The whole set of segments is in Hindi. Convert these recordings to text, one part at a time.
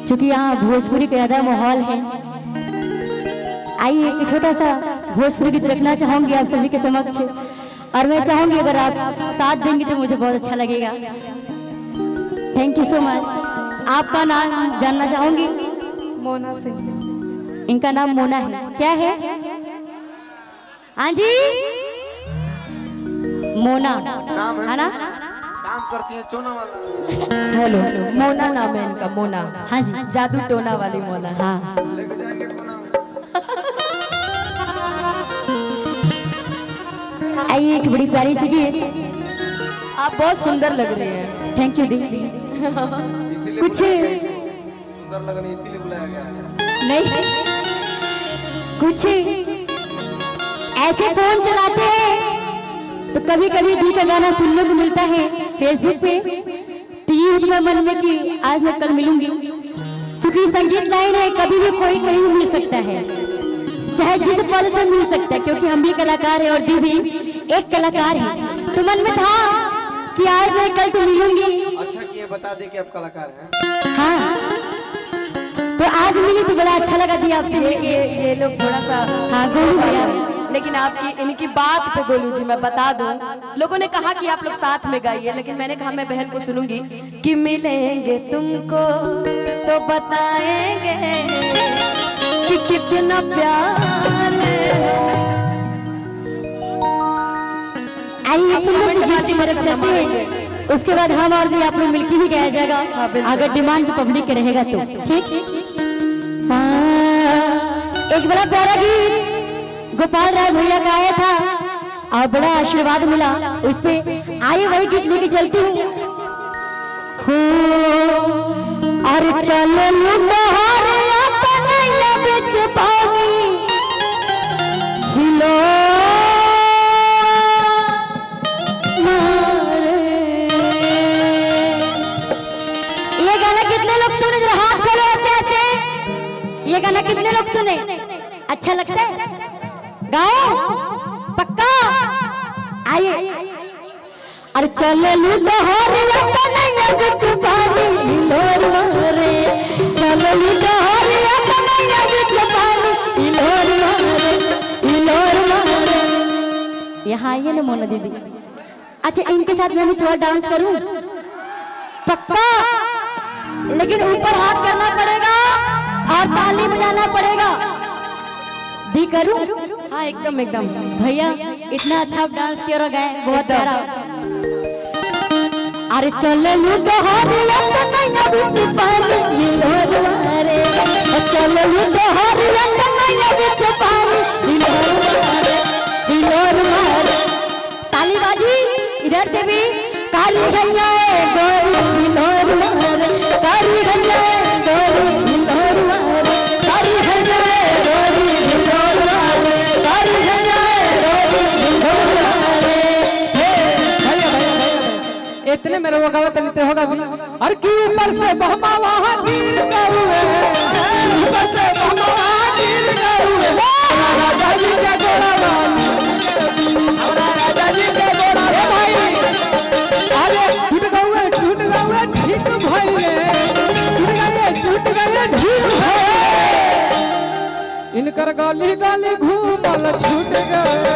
चूंकि यहाँ भोजपुरी का ज्यादा माहौल है, आइए एक छोटा सा भोजपुरी गीत रखना चाहूंगी आप सभी के समक्ष, और मैं चाहूंगी अगर आप साथ देंगे तो मुझे बहुत अच्छा लगेगा। Thank you so much. आपका नाम जानना चाहूंगी? मोना सिंह। इनका नाम मोना है, क्या है? हाँ जी, मोना नाम है ना? काम करती है चोना वाला। हेलो, मोना नाम है इनका, मोना। हाँ जी, जादू टोना वाली मोना। हाँ। लेके जाएंगे कोना में। आइए एक बड़ी प्यारी सी गीत। आप बहुत सुंदर लग रही हैं। थैंक यू दीदी। इसीलिए कुछ सुंदर लगने इसीलिए बुलाया गया है। नहीं, कुछ ऐसे फोन चलाते हैं तो कभी कभी दी का गाना सुनने को मिलता है फेसबुक पे, तो ये हुआ मन में कि आज मैं कल मिलूंगी। चूंकि संगीत लाइन है, कभी भी कोई कहीं भी मिल सकता है, चाहे जिस पद से मिल सकता है, क्योंकि हम भी कलाकार हैं और दी भी एक कलाकार है। तो मन में था कि आज नहीं कल तो मिलूंगी। अच्छा किए बता दे कि आप कलाकार हैं। हाँ, तो आज मिली तो बड़ा अच्छा लगा दिया आपसे। ये लोग थोड़ा सा हाँ गोलू भैया, लेकिन आपकी इनकी बात पे गोलू जी मैं बता दूं, लोगों ने कहा कि आप लोग साथ में गाइए, लेकिन मैंने कहा मैं बहन को सुनूंगी कि मिलेंगे तुमको तो बताएंगे कि कितना प्यार है। आइए सुंदर सी गीत मेरे चलते हैं, उसके बाद हम और भी आप लोग मिलके भी गाया जाएगा, अगर डिमांड पब्लिक के रहेगा तो। ठीक, हाँ, एक बड़ा प्यारा गीत गोपाल राय भैया का आया था और बड़ा आशीर्वाद मिला उस पे। आइए वही गीत लेके चलती हूँ। और चलो लुटारिया तनैया बिच पानी हिलो मारे। ये गाना कितने लोग सुने? जरा हाथ खोलो ऐसे ऐसे। ये गाना कितने लोग सुने? अच्छा लगता है? गाओ पक्का। आइए। अरे चले लुटारिया तनैया बिच पानी हिलोर मारे, चले लुटारिया तनैया बिच पानी हिलोर मारे, हिलोर मारे। यहाँ आइए ना मोना दीदी। अच्छा इनके साथ मैं भी थोड़ा डांस करूं? पक्का, लेकिन ऊपर हाथ करना पड़ेगा और ताली बजाना पड़ेगा। दी करूं? हाँ एकदम एकदम। भैया इतना अच्छा डांस किया और गाए, बहुत प्यारा। अरे चले लुटारिया तनैया बिच पानी हिलोर मारे, चले लुटारिया तनैया बिच पानी हिलोर मारे, हिलोर मारे। ताली बाजी इधर से भी। कारी गैया गोरी हिलोर मारे, कारी गैया गोरी हिलोर मारे, कारी गैया गोरी हिलोर मारे, कारी गैया गोरी हिलोर मारे। इतने मेरे वो गावत नहीं तो होगा भी। और की ऊपर से बहमा वहां गिर गए, ऊपर से बहमा वहां गिर गए। राजा जी के गोरा वाली, राजा जी के गोरा भाई। अरे टूट गए ठीक भइले, टूट गए ठीक भइले। इनकर गाली गाली घूमल छूट गए।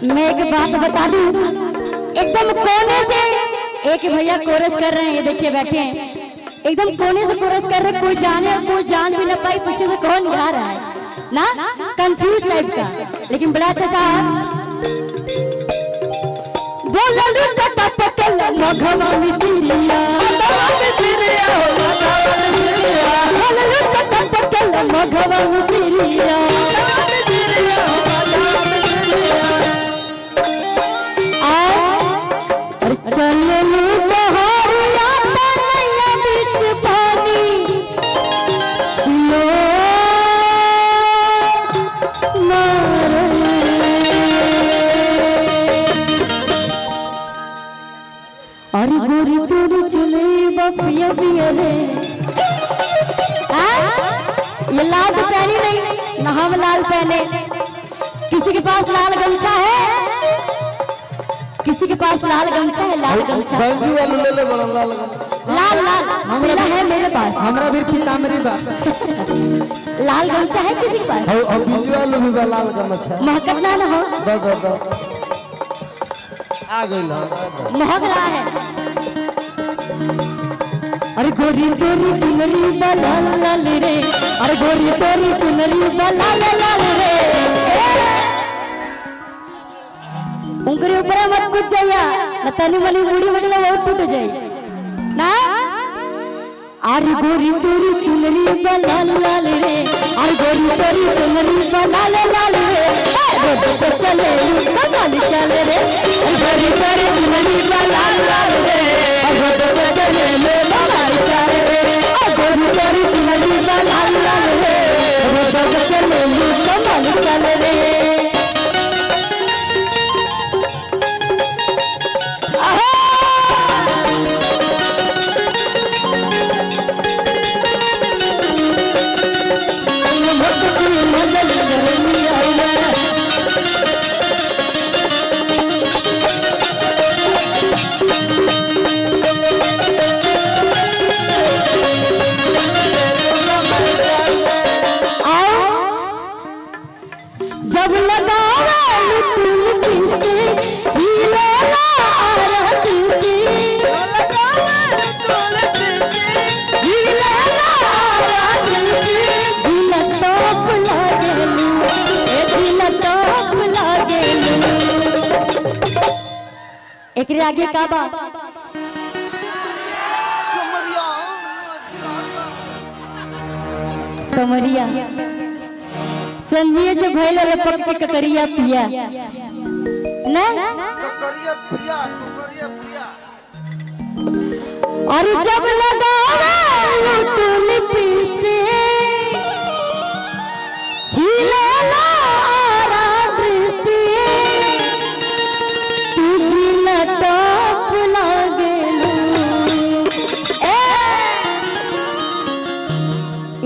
मैं एक बात बता दूं, एकदम कोने से एक भैया कोरस कर रहे हैं, ये देखिए बैठे हैं, एकदम कोने से कोरस कर रहे हैं। कोई जाने और कोई जान भी न पाई पीछे से कौन गा रहा है ना, कंफ्यूज टाइप का, लेकिन बड़ा अच्छा सा। बोललू टटा पटल मघवा मिसिरिया, बोललू टटा पटल मघवा मिसिरिया। चले लुटारिया तनैया बिच पानी हिलोर मारे। अरे गोरी तोरी चले बपिया पिया रे, ये लाल तो पहनी नहीं ना हम लाल पहने। किसी के पास लाल गमछा है? किसी के पास लाल गमछा है? लाल गमछा बंजू वाले ले ले बड़ा लाल गमछा। लाल लाल पीला है मेरे पास। हमरा भी पीताम्बरी बा। लाल गमछा है किसी के पास? और बंजू वाले भी बा लाल गमछा। महकत ना हो दो आ गई ना महक रहा है। अरे गोरी तोरी चुनरी बा लाल लाल रे, अरे गोरी तोरी चुनरी बा लाल लाल रे। उनके ऊपर मत कूद जाइया ना, तनी मनी मुड़ी वगैरह बहुत टूट जाए ना। अरे गोरी तोरी चुनरी बा लाल लाल रे, अरे गोरी तोरी चुनरी बा लाल लाल रे। रोड पे चले कमाल चले रे, गोरी तोरी चुनरी बा लाल लाल रे, रोड पे चले कमाल चले रे। गोरी तोरी चुनरी बा लाल लाल रे, रोड पे चले कमाल चले रे। जब लगावा तुम किस्ते हिले ना आरती, हिले ना आरती, दिल टॉप लागेलू, ए दिल टॉप लागेलू। एकरे आगे का बा? कमरिया संजिए जो भैल लपक के ककरिया पिया ना। और जब लगावा तू लिपस्टिक हिले ना दृष्टि, तुझी लटक लागेलू।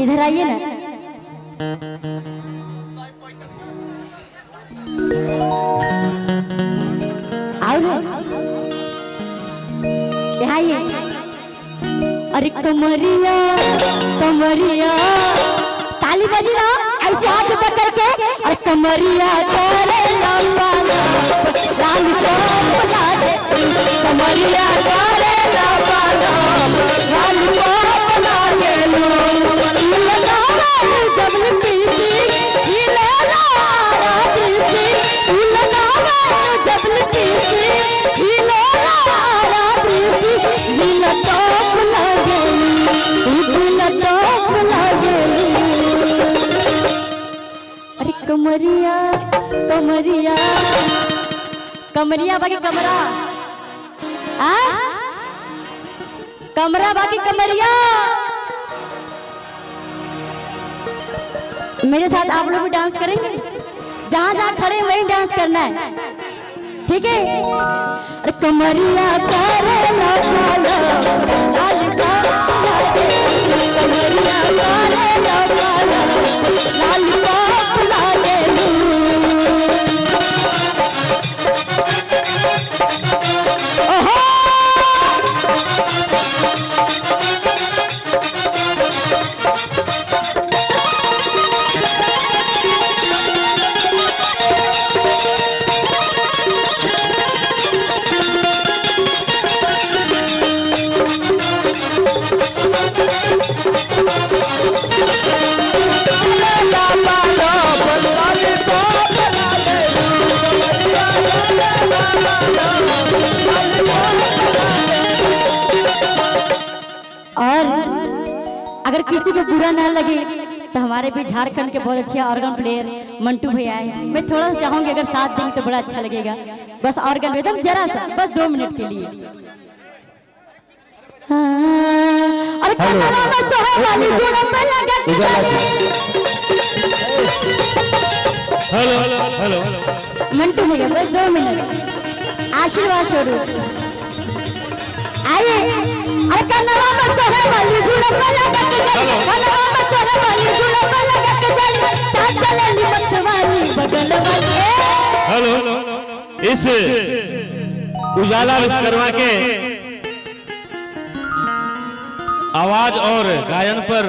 इधर आइए ना। यहाँ अरे कमरिया कमरिया ताली बजी ना ऐसे हाथ पकड़ के। अरे कमरिया करे लंबा लाल बुला दे, कमरिया करे लंबा लाल बुला दे लो। जब पीती हिले ना आरती, जब पीती हिले ना आरती, दिल टॉप लागेली, दिल टॉप लागेली। अरे कमरिया कमरिया कमरिया बाकी कमरा आ कमरा बाकी कमरिया। मेरे साथ आप लोग भी डांस करेंगे, जहाँ जहाँ खड़े वहीं डांस करना है, ठीक है? अरे कमरिया करे लाल लाल कमरिया करे लाल और अगर किसी को बुरा ना लगे तो हमारे भी झारखंड के बहुत अच्छे ऑर्गन प्लेयर मंटू भैया है। मैं थोड़ा सा चाहूंगी अगर साथ देंगे तो बड़ा अच्छा लगेगा। बस ऑर्गन एकदम जरा सा, बस 2 मिनट के लिए। और कमरा में तो है वाली जोड़ा पे लगा के हेलो हेलो मंटू भैया बस 2 मिनट आशीर्वाद स्वरूप आइए। अरे कमरा में तो है वाली जोड़ा पे लगा के, कमरा में तो है वाली जोड़ा पे इस उजाला विश्वकर्मा के आवाज और गायन पर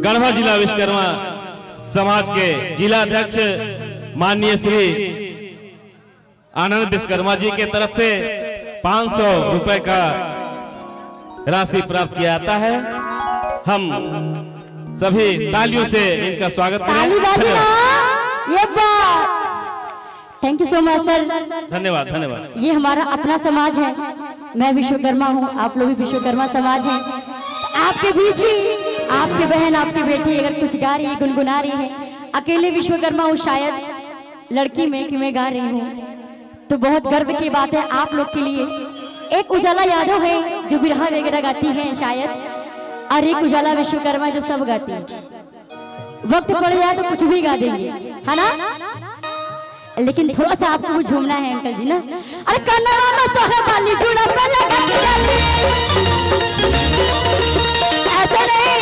गढ़वा जिला विश्वकर्मा समाज के जिला अध्यक्ष माननीय श्री आनंद विश्वकर्मा जी के तरफ से 500 रुपए का राशि प्राप्त किया जाता है। हम सभी तालियों से इनका स्वागत ताली बाजी ना, ये बात। Thank you so much sir. धन्यवाद धन्यवाद। ये हमारा अपना समाज है, मैं विश्वकर्मा हूँ, आप लोग भी विश्वकर्मा समाज हैं। आपके बीच ही आपकी बहन आपकी बेटी अगर कुछ गा रही है, गुनगुना रही है, अकेले विश्वकर्मा हूँ शायद लड़की में कि मैं गा रही हूँ, तो बहुत गर्व की बात है आप लोग के लिए। एक उजाला यादव है जो बिरहा वगैरह गाती हैं शायद, और एक उजाला विश्वकर्मा जो सब गाती है। वक्त पड़ जाए तो कुछ भी गा देंगे, है ना? लेकिन थोड़ा सा आपको झूमना है अंकल जी ना। अरे कन्नवा में तो है बाली जुड़ा पे लगा के डाली, ऐसे नहीं,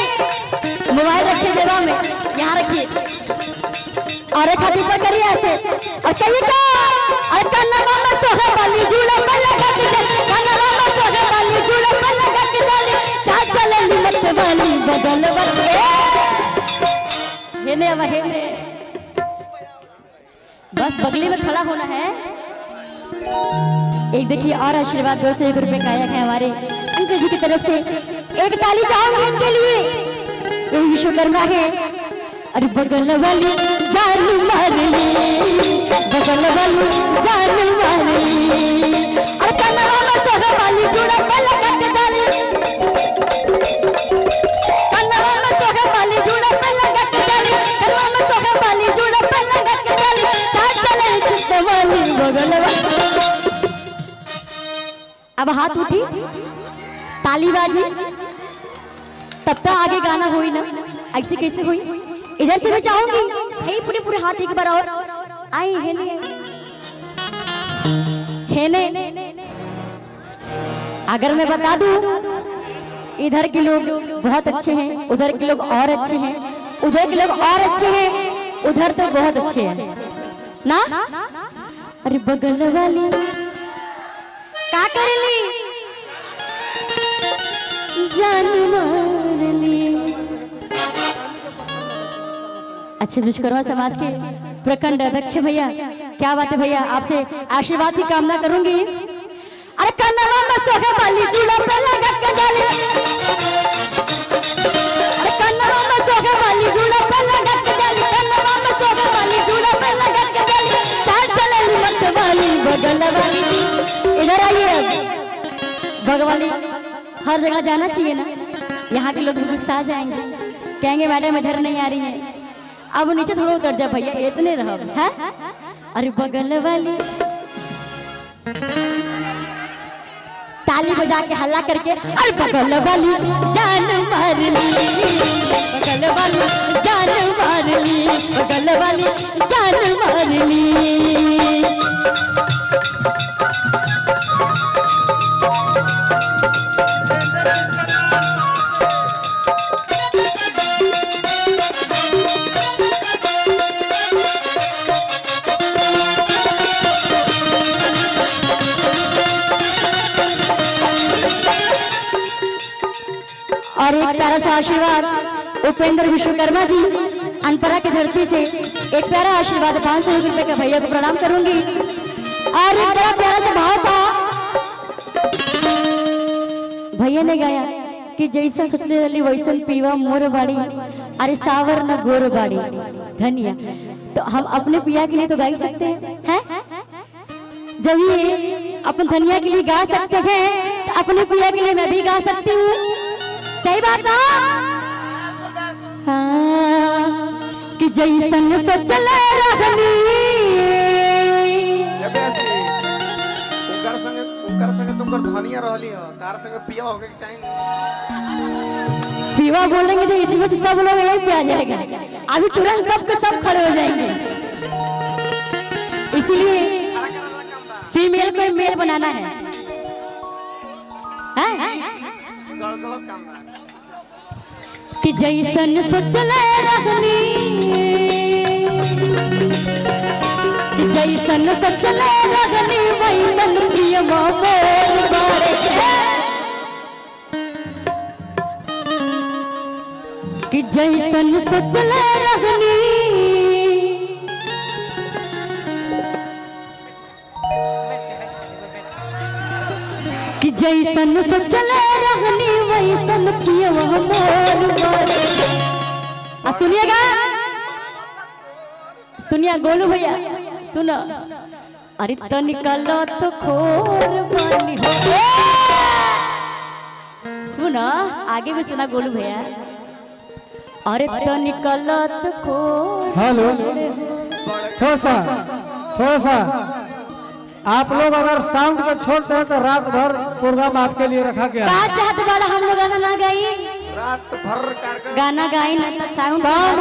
मोबाइल रखिए जेबा में, यहाँ रखिए और एक हाथ ऊपर करिए ऐसे और कहिए का। अरे कन्नवा में तो है बाली जुड़ा पे लगा के डाली, कन्नवा में तो है बाली जुड़ा पे लगा के डाली, चाट चले मत बाली बदल बदले हेने अब हेने, बस बगली में खड़ा होना है। एक देखिए और आशीर्वाद 201 रुपए का आया है हमारे अंकल जी की तरफ से, एक ताली चाहूंगी इनके लिए। ये विश्वकर्मा है। अरे बगल वाली जान मार ली, बगल वाली जान मार ली, और कन्नवा में तो है बाली जुड़ा पे लगा के डाली, कन्नवा में तो है बाली जुड़ा पे लगा के डाली, कन्नवा में तो है बाली जुड़ा पे लगा के डाली, चाट चले वाली बगल वाली। अब हाथ उठी, ताली बाजी, तब तक आगे गाना हुई ना, ऐसे कैसे हुई? इधर से भी चाहूंगी, हे पूरे पूरे हाथ एक बार और आई है ने। अगर मैं बता दूं, इधर के लोग बहुत अच्छे हैं, उधर के लोग और अच्छे हैं, उधर के लोग और अच्छे हैं, उधर तो बहुत अच्छे हैं ना। अरे बगल वाली का करेली जान मार ली। अच्छे विश्वकर्मा समाज के प्रखंड अध्यक्ष भैया, क्या बात है भैया, आपसे आशीर्वाद की कामना करूंगी। अरे कन्नवा में तो है बाली जुड़ा पे लगा के डाली, अरे कन्नवा में तो है बाली जुड़ा पे लगा के डाली, कन्नवा में तो है बाली जुड़ा पे लगा के डाली, चाल चले मत वाली बगल वाली। इधर आइए, बगल वाली हर जगह जाना चाहिए ना, यहाँ के लोग गुस्सा आ जाएंगे, कहेंगे मैडम इधर नहीं आ रही है। अब नीचे थोड़ा उतर जा भैया, इतने रहो है। अरे बगल वाली ताली बजा के हल्ला करके, अरे बगल वाली जान मार ली, बगल वाली जान मार ली, बगल वाली जान मार ली। और एक प्यारा सा आशीर्वाद उपेंद्र विश्वकर्मा जी अनपरा की धरती से, एक प्यारा आशीर्वाद 500 रुपए का भैया को प्रणाम करूंगी। और एक बड़ा प्यारा सा भाव था, भैया ने गाया कि जैसा सोचले रही वैसन पीवा मोर बाड़ी, अरे सावर न गोर बाड़ी धनिया। तो हम अपने पिया के लिए तो गा ही सकते हैं, जब ये अपन धनिया के लिए गा सकते हैं, तो अपने पिया के लिए मैं भी गा सकती हूँ। सही बात ना? हाँ, कि जैसन सोचले रहनी, उनकर संगे तुमकर धनिया रहली हो, तार संगे पिया होके के चाहिए। पीवा बोलेंगे तो इसमें से सब लोग यही पे आ जाएगा, अभी तुरंत सबके सब खड़े हो जाएंगे। इसलिए फीमेल को मेल बनाना है, गलत काम है। कि जैसन सोचले रहनी, कि जैसन जैसन सचले रगनी वैसन प्रियवा मोर बारे कि जैसन सचले रगनी कि जैसन सचले रगनी वैसन प्रियवा मोर बारे। सुनिएगा, सुनिए गोलू भैया सुनो। अरे तनिकल तो खोर बनी हो, सुनो आगे भी सुना गोलू भैया। अरे तनिकल तो खोर। हेलो, थोड़ा सा आप लोग अगर साउंड को छोड़ते हैं तो रात भर प्रोग्राम आपके लिए रखा गया। का चाहत बड़ा हम लोग गाना ना गाई, रात भर कार्यक्रम गाना गाई ना तो साउंड साउंड